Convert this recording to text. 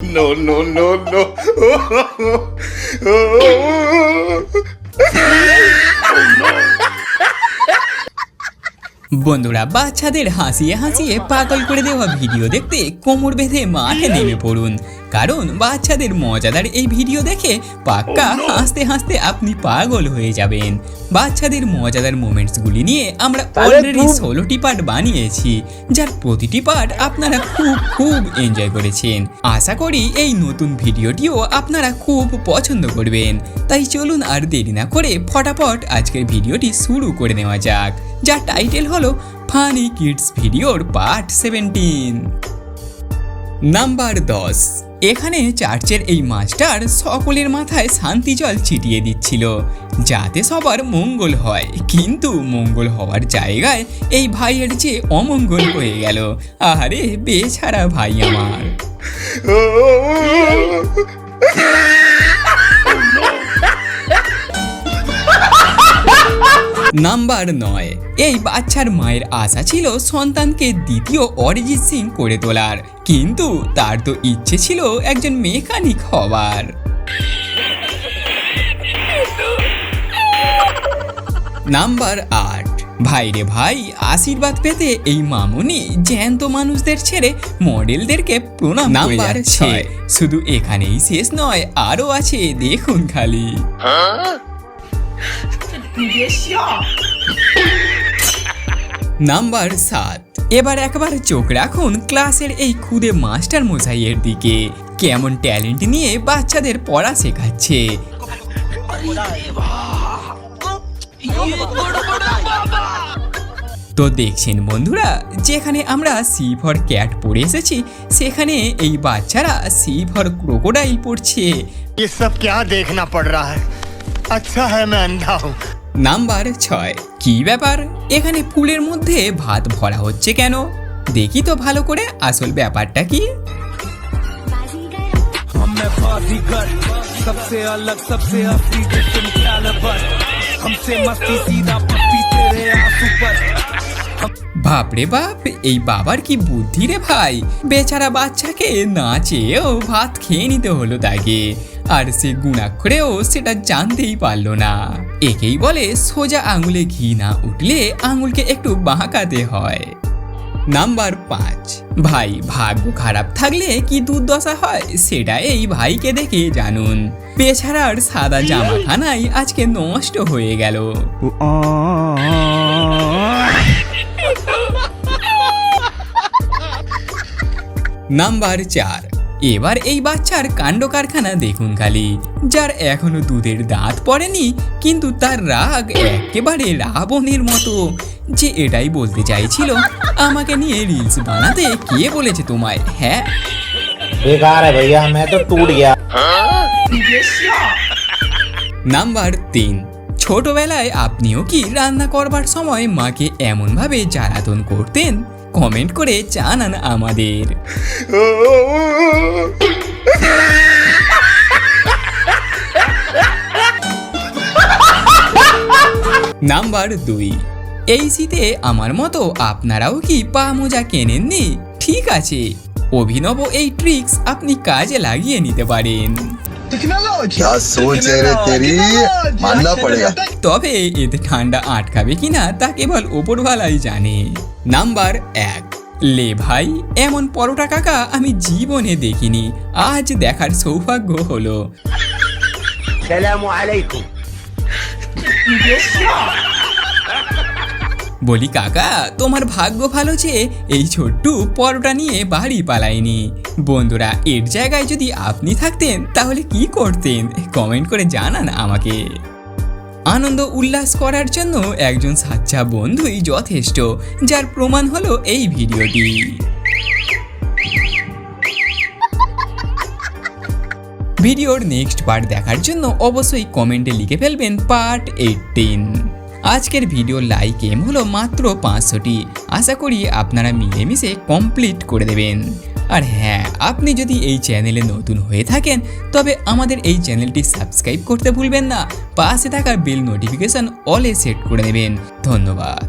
No, no, no, no. বন্ধুরা, বাচ্চাদের হাসিয়ে হাসিয়ে পাগল করে দেওয়া ভিডিও দেখতে কোমর বেঁধে মাঠে নেমে পড়ুন, কারণ বাচ্চাদের মজাদার এই ভিডিও দেখে পাক্কা হাসতে হাসতে আপনি পাগল হয়ে যাবেন। বাচ্চাদের মজাদার মোমেন্টসগুলি নিয়ে আমরা অলরেডি 16টি পার্ট বানিয়েছি, যার প্রতিটি পার্ট আপনারা খুব এনজয় করেছেন। আশা করি এই নতুন ভিডিওটিও আপনারা খুব পছন্দ করবেন। তাই চলুন আর দেরি না করে ফটাফট আজকের ভিডিওটি শুরু করে নেওয়া যাক, যার টাইটেল হলো ফানি কিডস ভিডিওর পার্ট 17। নাম্বার 10। এখানে চার্চের এই মাস্টার সকলের মাথায় শান্তি জল ছিটিয়ে দিচ্ছিল যাতে সবার মঙ্গল হয়, কিন্তু মঙ্গল হওয়ার জায়গায় এই ভাইয়ের যে অমঙ্গল হয়ে গেল। আরে বেচারা ভাই আমার। নাম্বার 9। এই বাচ্চার মায়ের আশা ছিল সন্তানকে দ্বিতীয় অরিজিৎ সিং করে তোলার, কিন্তু তার তো ইচ্ছে ছিল একজন মেকানিক হবার। নাম্বার 8। ভাইরে ভাই, আশীর্বাদ পেতে এই মামুনি জ্যান্ত মানুষদের ছেড়ে মডেলদেরকে প্রণাম। নাম্বার 6। শুধু এখানেই শেষ নয়, আরো আছে, দেখুন খালি। নাম্বার 7। এবার একবার চোখ রাখুন ক্লাসের এই খুদে মাস্টার মশাইয়ের দিকে, কেমন ট্যালেন্ট নিয়ে বাচ্চাদের পড়া শেখাচ্ছে। তো দেখছেন বন্ধুরা, যেখানে আমরা সি ফর ক্যাট পড়ে এসেছি, সেখানে এই বাচ্চারা সি ফর ক্রোকোডাইল পড়ছে। ये सब क्या देखना पड़ रहा है? अच्छा है मैं अंधा हूँ। নাম্বার 6। কি ব্যাপার, এখানে ফুলের মধ্যে ভাত ভরা হচ্ছে কেন? দেখি তো ভালো করে আসল ব্যাপারটা কি। বাপরে বাপ, এই বাবার কি বুদ্ধি রে ভাই, বেচারা বাচ্চাকে না চেয়েও ভাত খেয়ে নিতে হলো তাকে, আর সে গুণাক্ষরেও সেটা জানতেই পারলো না। একেই বলে সোজা আঙুলে ঘি না উঠলে আঙুলকে একটু বাঁকাতে হয়। নাম্বার 5। ভাই, ভাগ্য খারাপ থাকলে কি দুর্দশা হয় সেটা এই ভাইকে দেখে জানুন। বেচারার সাদা জামাখানাই আজকে নষ্ট হয়ে গেল। নাম্বার 4। এবার এই বাচ্চার কাণ্ড কারখানা দেখুন খালি, যার এখনো দুধের দাঁত পড়েনি, কিন্তু তার রাগ একেবারে রাবণের মতো। যে এটাই বলতে চাইছিল, আমাকে নিয়ে রিলস বানাতে কে বলেছে তোমায়? হ্যাঁ, बेकार है भैया, मैं तो टूट गया। নাম্বার 3। ছোটবেলায় আপনিও কি রান্না করবার সময় মাকে এমন ভাবে জ্বালাতন করতেন? কমেন্ট করে জানান আমাদের। নাম্বার 2। এই শীতে আমার মতো আপনারাও কি পা মোজা কেনেননি? ঠিক আছে, অভিনব এই ট্রিক্স আপনি কাজে লাগিয়ে নিতে পারেন। क्या सोच है रे तेरी, मानना पड़ेगा। তবে এতে ঠান্ডা আটকাবে কিনা তা কেবল ওপরওয়ালাই জানে। নাম্বার 1। লে ভাই, এমন পরোটা কাকা আমি জীবনে দেখিনি, আজ দেখার সৌভাগ্য হলো। सलामु अलैकुम। বলি কাকা, তোমার ভাগ্য ভালো যে এই ছোট্টু পরোটা নিয়ে বাড়ি পালায়নি। বন্ধুরা, এর জায়গায় যদি আপনি থাকতেন তাহলে কি করতেন? কমেন্ট করে জানান আমাকে। আনন্দ উল্লাস করার জন্য একজন সাচ্চা বন্ধুই যথেষ্ট, যার প্রমাণ হলো এই ভিডিওটি। ভিডিওর নেক্সট পার্ট দেখার জন্য অবশ্যই কমেন্টে লিখে ফেলবেন পার্ট 18। আজকের ভিডিও লাইক এম হলো মাত্র 500টি। আশা করি আপনারা মিলেমিশে কমপ্লিট করে দেবেন। আর হ্যাঁ, আপনি যদি এই চ্যানেলে নতুন হয়ে থাকেন তবে আমাদের এই চ্যানেলটি সাবস্ক্রাইব করতে ভুলবেন না। পাশে থাকা বেল নোটিফিকেশন অলে সেট করে নেবেন। ধন্যবাদ।